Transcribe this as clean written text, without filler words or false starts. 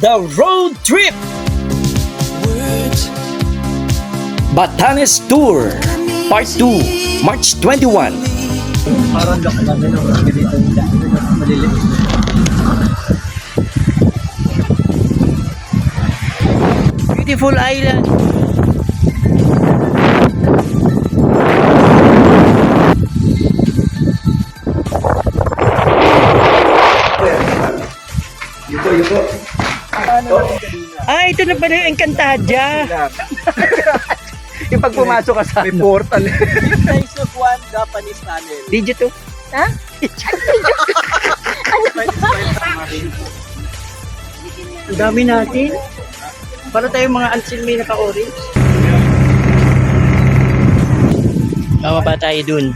The Road Trip Batanes Tour Part 2 March 21. Parang nakalagay ng mga ganito maliliit. Beautiful island. Yuko. Ah, ito na pala yung Encantadia. Yung pag pumasok ka sa may portal. Size of one Japanese tunnel. Video to. Ha? Ang dami natin. Para tayong mga ansilmi naka-orange. Bababa tayo dun.